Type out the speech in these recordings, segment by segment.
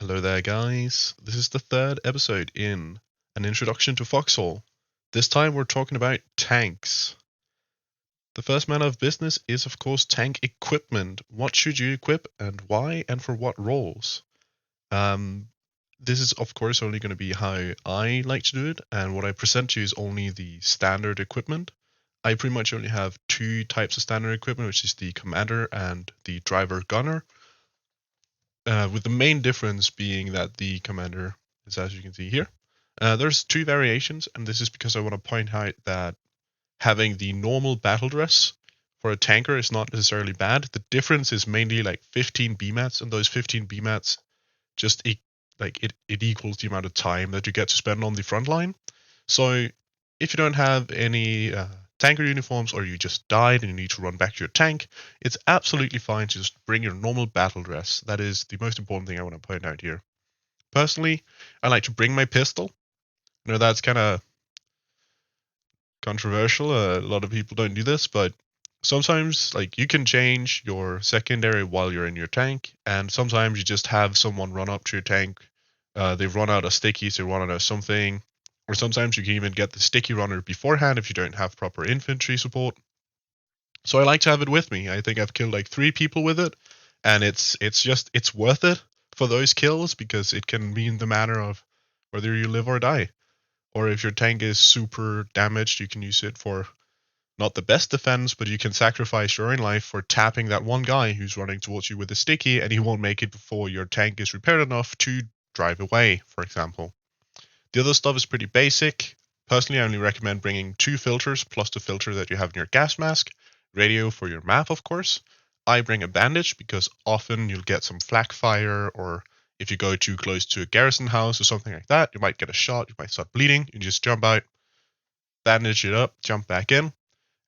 Hello there, guys. This is the third episode in an introduction to Foxhole. This time we're talking about tanks. The first matter of business is, of course, tank equipment. What should you equip and why and for what roles? Um, this is, of course, only going to be how I like to do it, and what I present to you is only the standard equipment. I pretty much only have two types of standard equipment, which is the commander and the driver gunner. With the main difference being that the commander is, as you can see here. There's two variations, and this is because I want to point out that having the normal battle dress for a tanker is not necessarily bad. The difference is mainly like 15 BMATs, and those 15 BMATs just it equals the amount of time that you get to spend on the front line. So if you don't have any tanker uniforms, or you just died and you need to run back to your tank, it's absolutely fine to just bring your normal battle dress. That is the most important thing I want to point out here. Personally, I like to bring my pistol. I know that's kind of controversial. A lot of people don't do this, but sometimes like you can change your secondary while you're in your tank, and sometimes you just have someone run up to your tank. They've run out of stickies, they run out of something, or sometimes you can even get the sticky runner beforehand if you don't have proper infantry support. So I like to have it with me. I think I've killed like 3 people with it, and it's worth it for those kills because it can mean the matter of whether you live or die. Or if your tank is super damaged, you can use it for not the best defense, but you can sacrifice your own life for tapping that one guy who's running towards you with a sticky, and he won't make it before your tank is repaired enough to drive away, for example. The other stuff is pretty basic. Personally, I only recommend bringing 2 filters plus the filter that you have in your gas mask, radio for your map, of course. I bring a bandage because often you'll get some flak fire, or if you go too close to a garrison house or something like that, you might get a shot, you might start bleeding. You just jump out, bandage it up, jump back in,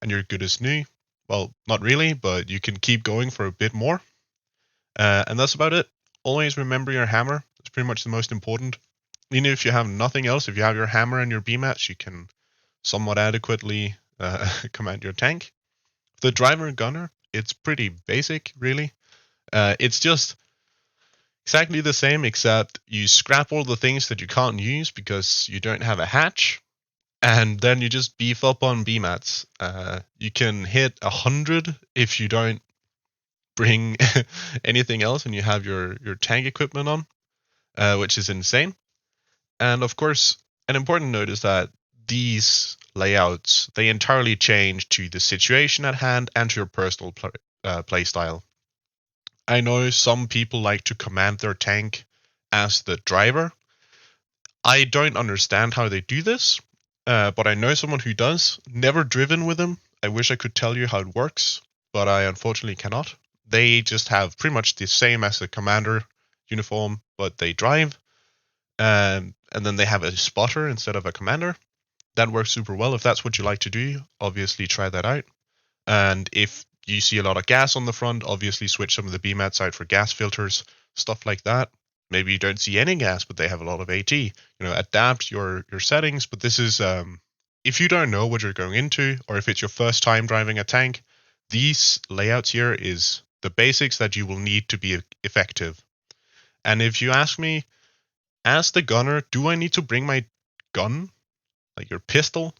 and you're good as new. Well, not really, but you can keep going for a bit more. And that's about it. Always remember your hammer. It's pretty much the most important. Even if you have nothing else, if you have your hammer and your BMATs, you can somewhat adequately command your tank. The driver and gunner, it's pretty basic, really. It's just exactly the same, except you scrap all the things that you can't use because you don't have a hatch, and then you just beef up on BMATs. You can hit 100 if you don't bring anything else and you have your tank equipment on, which is insane. And of course, an important note is that these layouts, they entirely change to the situation at hand and to your personal play style. I know some people like to command their tank as the driver. I don't understand how they do this, but I know someone who does. Never driven with them. I wish I could tell you how it works, but I unfortunately cannot. They just have pretty much the same as a commander uniform, but they drive, and then they have a spotter instead of a commander. That works super well. If that's what you like to do, obviously try that out. And if you see a lot of gas on the front, obviously switch some of the BMATs out for gas filters, stuff like that. Maybe you don't see any gas, but they have a lot of AT. Adapt your settings. But this is if you don't know what you're going into, or if it's your first time driving a tank, these layouts here is the basics that you will need to be effective. And if you ask me, as the gunner, do I need to bring my gun, like your pistol,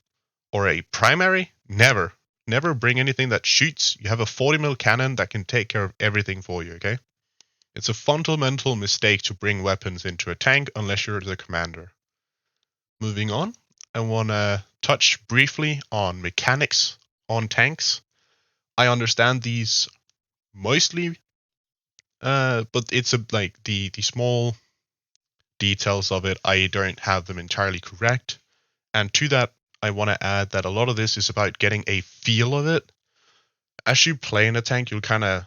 or a primary? Never. Never bring anything that shoots. You have a 40 mil cannon that can take care of everything for you, okay? It's a fundamental mistake to bring weapons into a tank unless you're the commander. Moving on, I want to touch briefly on mechanics on tanks. I understand these mostly, but it's like the small details of it, I don't have them entirely correct. And to that, I want to add that a lot of this is about getting a feel of it. As you play in a tank, you'll kind of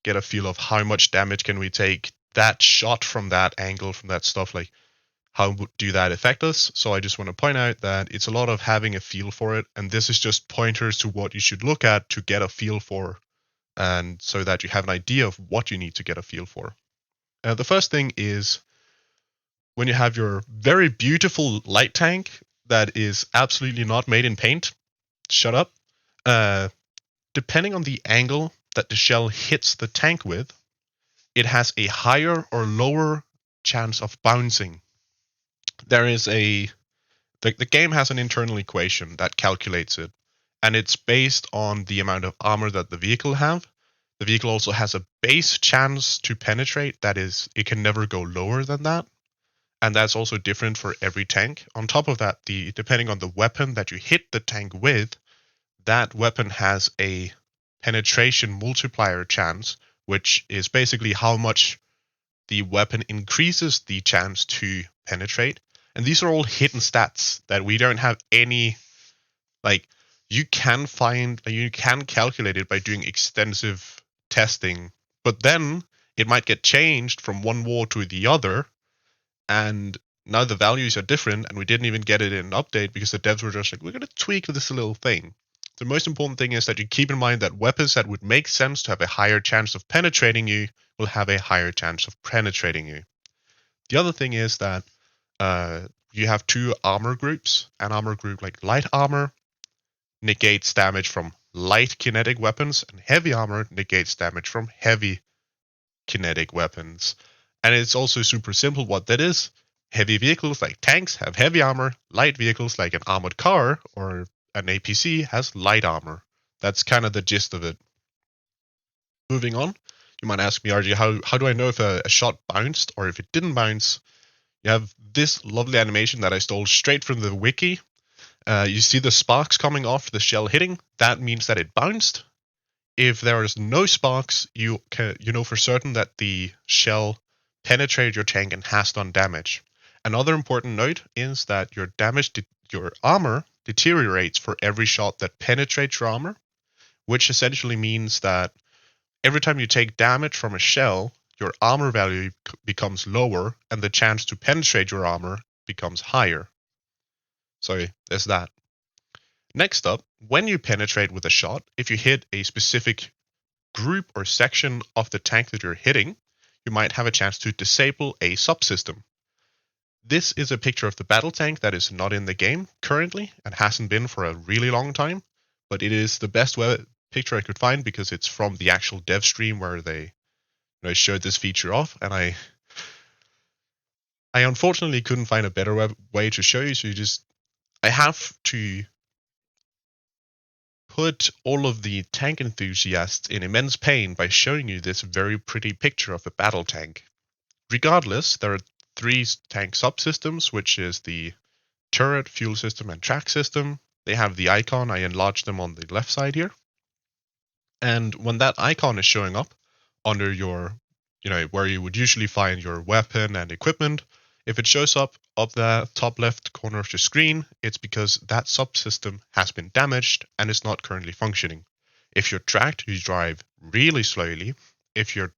get a feel of how much damage can we take, that shot from that angle, from that stuff, like how do that affect us. So I just want to point out that it's a lot of having a feel for it, and this is just pointers to what you should look at to get a feel for, and so that you have an idea of what you need to get a feel for. The first thing is when you have your very beautiful light tank that is absolutely not made in paint. Shut up. Uh, Depending on the angle that the shell hits the tank with, it has a higher or lower chance of bouncing. There is the game has an internal equation that calculates it, and it's based on the amount of armor that the vehicle have. The vehicle also has a base chance to penetrate, that is, it can never go lower than that. And that's also different for every tank. On top of that, depending on the weapon that you hit the tank with, that weapon has a penetration multiplier chance, which is basically how much the weapon increases the chance to penetrate. And these are all hidden stats that we don't have any, like, you can calculate it by doing extensive testing, but then it might get changed from one war to the other, and now the values are different, and we didn't even get it in an update because the devs were just like, we're going to tweak this little thing. The most important thing is that you keep in mind that weapons that would make sense to have a higher chance of penetrating you will have a higher chance of penetrating you. The other thing is that you have two armor groups. An armor group like light armor negates damage from light kinetic weapons, and heavy armor negates damage from heavy kinetic weapons. And it's also super simple what that is. Heavy vehicles like tanks have heavy armor. Light vehicles like an armored car or an APC has light armor. That's kind of the gist of it. Moving on, you might ask me, Argie, how do I know if a shot bounced or if it didn't bounce? You have this lovely animation that I stole straight from the wiki. You see the sparks coming off the shell hitting. That means that it bounced. If there is no sparks, you know for certain that the shell penetrated your tank and has done damage. Another important note is that your armor deteriorates for every shot that penetrates your armor, which essentially means that every time you take damage from a shell, your armor value becomes lower and the chance to penetrate your armor becomes higher. So there's that. Next up, when you penetrate with a shot, if you hit a specific group or section of the tank that you're hitting, you might have a chance to disable a subsystem. This is a picture of the battle tank that is not in the game currently and hasn't been for a really long time, but it is the best picture I could find because it's from the actual dev stream where they showed this feature off, and I unfortunately couldn't find a better way to show you, so I have to put all of the tank enthusiasts in immense pain by showing you this very pretty picture of a battle tank. Regardless, there are three tank subsystems, which is the turret, fuel system, and track system. They have the icon. I enlarged them on the left side here. And when that icon is showing up under your, where you would usually find your weapon and equipment, if it shows up the top left corner of your screen, it's because that subsystem has been damaged and is not currently functioning. If you're tracked, you drive really slowly. If your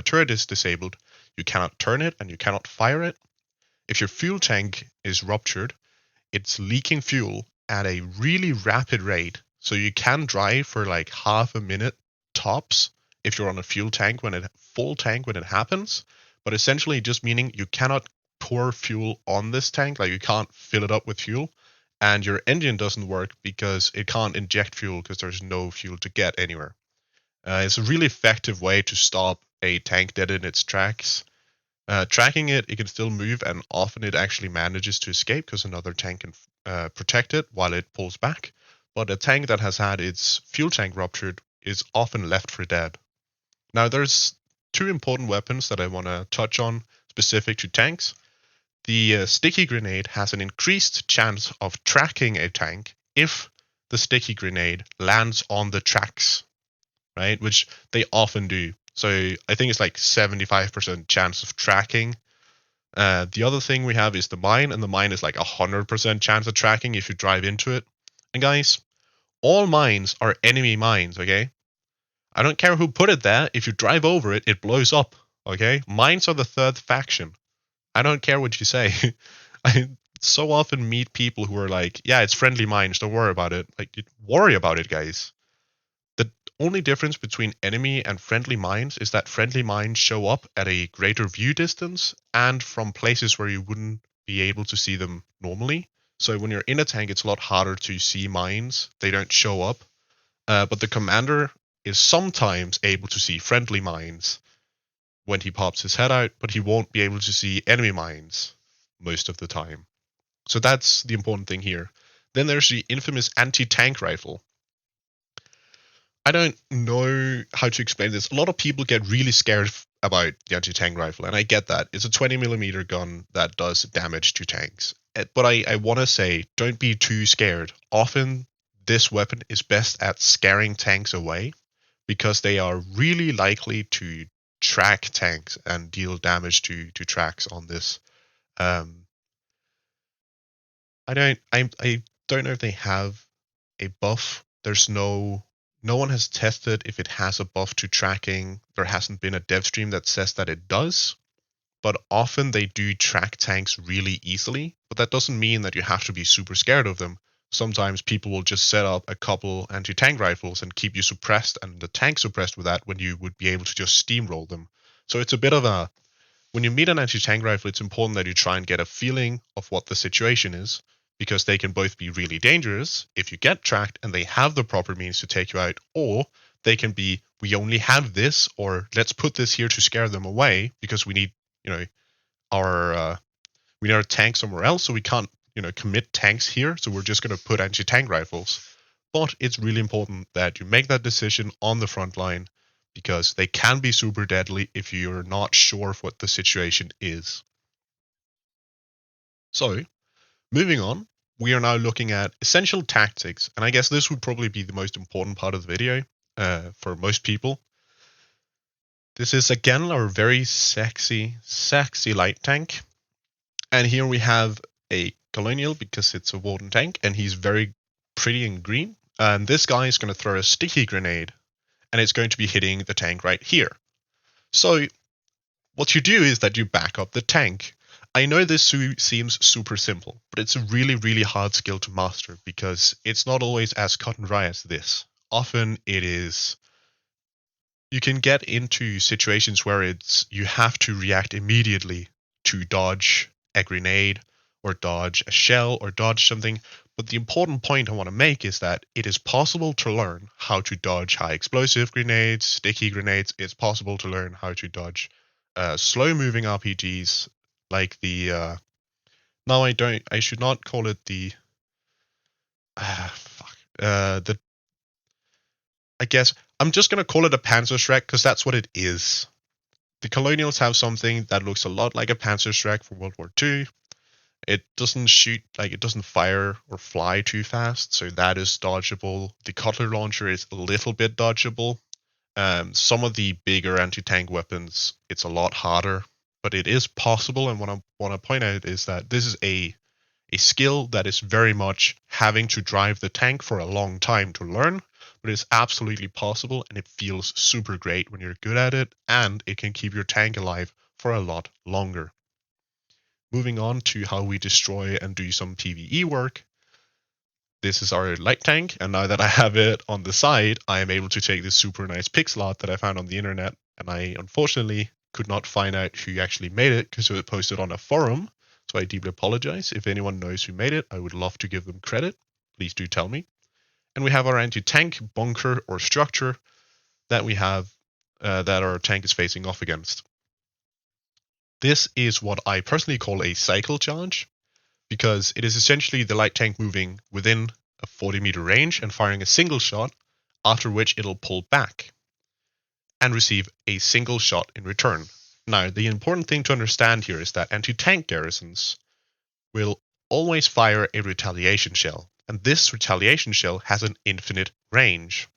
turret is disabled, you cannot turn it and you cannot fire it. If your fuel tank is ruptured, it's leaking fuel at a really rapid rate. So you can drive for like half a minute tops if you're on a full tank when it happens. But essentially just meaning you cannot pour fuel on this tank, like you can't fill it up with fuel, and your engine doesn't work because it can't inject fuel because there's no fuel to get anywhere. It's a really effective way to stop a tank dead in its tracks. Tracking it can still move, and often it actually manages to escape because another tank can protect it while it pulls back. But a tank that has had its fuel tank ruptured is often left for dead. Now, there's two important weapons that I want to touch on specific to tanks. The sticky grenade has an increased chance of tracking a tank if the sticky grenade lands on the tracks, right? Which they often do. So I think it's like 75% chance of tracking. The other thing we have is the mine, and the mine is like 100% chance of tracking if you drive into it. And guys, all mines are enemy mines, okay? I don't care who put it there. If you drive over it, it blows up, okay? Mines are the third faction. I don't care what you say. I so often meet people who are like, yeah, it's friendly mines, don't worry about it. Like, worry about it, guys. The only difference between enemy and friendly mines is that friendly mines show up at a greater view distance and from places where you wouldn't be able to see them normally. So when you're in a tank, it's a lot harder to see mines. They don't show up. But the commander is sometimes able to see friendly mines. when he pops his head out, but he won't be able to see enemy mines most of the time. So that's the important thing here. Then there's the infamous anti-tank rifle. I don't know how to explain this. A lot of people get really scared about the anti-tank rifle, and I get that. It's a 20mm gun that does damage to tanks. But I want to say, don't be too scared. Often, this weapon is best at scaring tanks away because they are really likely to track tanks and deal damage to tracks on this. Um, I don't know if they have a buff. There's no one has tested if it has a buff to tracking. There hasn't been a dev stream that says that it does, but often they do track tanks really easily. But that doesn't mean that you have to be super scared of them. Sometimes people will just set up a couple anti-tank rifles and keep you suppressed and the tank suppressed with that when you would be able to just steamroll them. So it's a bit of a when you meet an anti-tank rifle, it's important that you try and get a feeling of what the situation is, because they can both be really dangerous if you get tracked and they have the proper means to take you out, or they can be, we only have this, or let's put this here to scare them away because we need, you know, our we need our tank somewhere else, so we can't, commit tanks here, so we're just going to put anti-tank rifles. But it's really important that you make that decision on the front line because they can be super deadly if you're not sure of what the situation is. So, moving on, we are now looking at essential tactics, and I guess this would probably be the most important part of the video for most people. This is again our very sexy, sexy light tank. And here we have a colonial because it's a warden tank and he's very pretty and green. And this guy is going to throw a sticky grenade and it's going to be hitting the tank right here. So what you do is that you back up the tank. I know this seems super simple, but it's a really, really hard skill to master because it's not always as cut and dry as this. Often it is you can get into situations where it's you have to react immediately to dodge a grenade or dodge a shell or dodge something. But the important point I want to make is that it is possible to learn how to dodge high explosive grenades, sticky grenades. It's possible to learn how to dodge slow moving RPGs like the no, I should not call it the fuck the I guess I'm just gonna call it a Panzerschreck because that's what it is. The Colonials have something that looks a lot like a Panzerschreck from World War II. It doesn't shoot, it doesn't fire or fly too fast, so that is dodgeable. The Cutler launcher is a little bit dodgeable. Some of the bigger anti-tank weapons, it's a lot harder, but it is possible. And what I want to point out is that this is a skill that is very much having to drive the tank for a long time to learn, but it's absolutely possible and it feels super great when you're good at it, and it can keep your tank alive for a lot longer. Moving on to how we destroy and do some PvE work. This is our light tank, and now that I have it on the side, I am able to take this super nice pixel art that I found on the internet, and I unfortunately could not find out who actually made it because it was posted on a forum, so I deeply apologize. If anyone knows who made it, I would love to give them credit. Please do tell me. And we have our anti-tank bunker or structure that we have that our tank is facing off against. This is what I personally call a cycle charge, because it is essentially the light tank moving within a 40-meter range and firing a single shot, after which it'll pull back and receive a single shot in return. Now, the important thing to understand here is that anti-tank garrisons will always fire a retaliation shell, and this retaliation shell has an infinite range.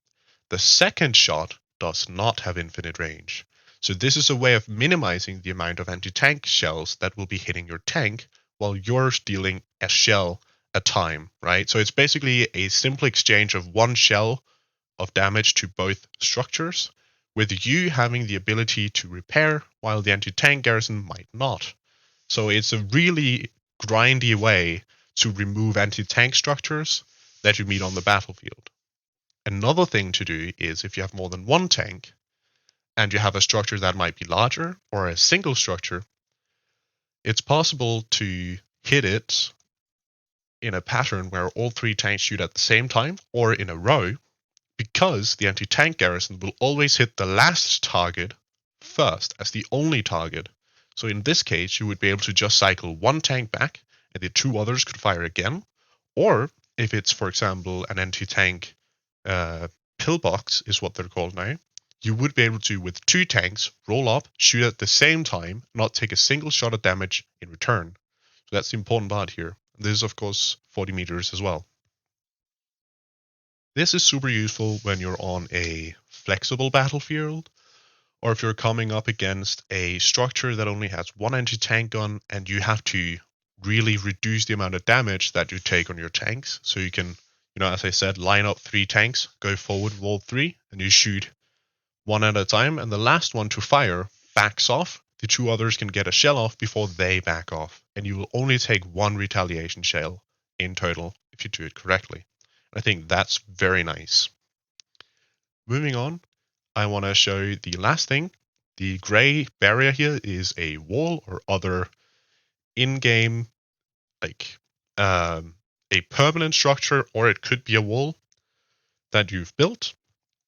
The second shot does not have infinite range. So this is a way of minimizing the amount of anti-tank shells that will be hitting your tank while you're dealing a shell at a time, right? So it's basically a simple exchange of one shell of damage to both structures, with you having the ability to repair while the anti-tank garrison might not. So it's a really grindy way to remove anti-tank structures that you meet on the battlefield. Another thing to do is if you have more than one tank and you have a structure that might be larger or a single structure, it's possible to hit it in a pattern where all three tanks shoot at the same time or in a row, because the anti-tank garrison will always hit the last target first as the only target. So in this case, you would be able to just cycle one tank back and the two others could fire again. Or if it's, for example, an anti-tank pillbox is what they're called now, you would be able to, with two tanks, roll up, shoot at the same time, not take a single shot of damage in return. So that's the important part here. This is, of course, 40 meters as well. This is super useful when you're on a flexible battlefield, or if you're coming up against a structure that only has one anti-tank gun and you have to really reduce the amount of damage that you take on your tanks. So you can, as I said, line up 3 tanks, go forward with all 3, and you shoot one at a time, and the last one to fire backs off. The 2 others can get a shell off before they back off, and you will only take 1 retaliation shell in total if you do it correctly. I think that's very nice. Moving on, I want to show you the last thing. The gray barrier here is a wall or other in-game, like a permanent structure, or it could be a wall that you've built.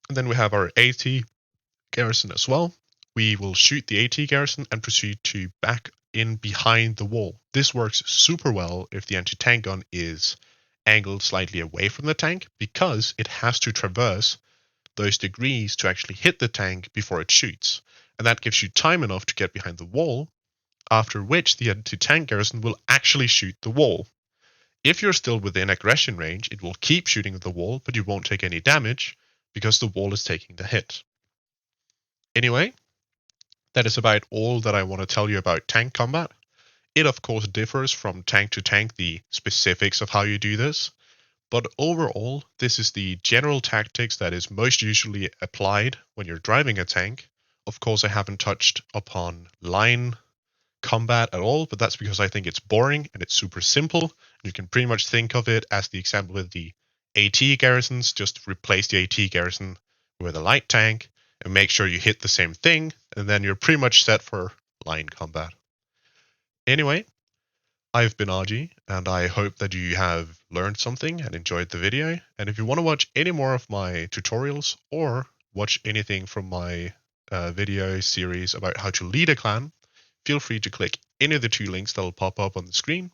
And then we have our AT garrison as well. We will shoot the AT garrison and proceed to back in behind the wall. This works super well if the anti-tank gun is angled slightly away from the tank, because it has to traverse those degrees to actually hit the tank before it shoots. And that gives you time enough to get behind the wall, after which the anti-tank garrison will actually shoot the wall. If you're still within aggression range, it will keep shooting at the wall, but you won't take any damage because the wall is taking the hit. Anyway, that is about all that I want to tell you about tank combat. It of course differs from tank to tank, the specifics of how you do this, but overall, this is the general tactics that is most usually applied when you're driving a tank. Of course, I haven't touched upon line combat at all, but that's because I think it's boring and it's super simple. You can pretty much think of it as the example with the AT garrisons. Just replace the AT garrison with a light tank and make sure you hit the same thing, and then you're pretty much set for line combat. Anyway, I've been Argie, and I hope that you have learned something and enjoyed the video. And if you want to watch any more of my tutorials or watch anything from my video series about how to lead a clan, feel free to click any of the 2 links that will pop up on the screen.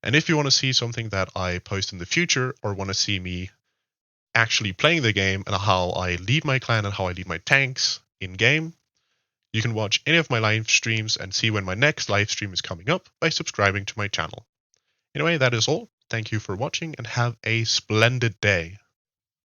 And if you want to see something that I post in the future, or want to see me actually playing the game and how I lead my clan and how I lead my tanks in game, you can watch any of my live streams and see when my next live stream is coming up by subscribing to my channel. Anyway, that is all. Thank you for watching and have a splendid day.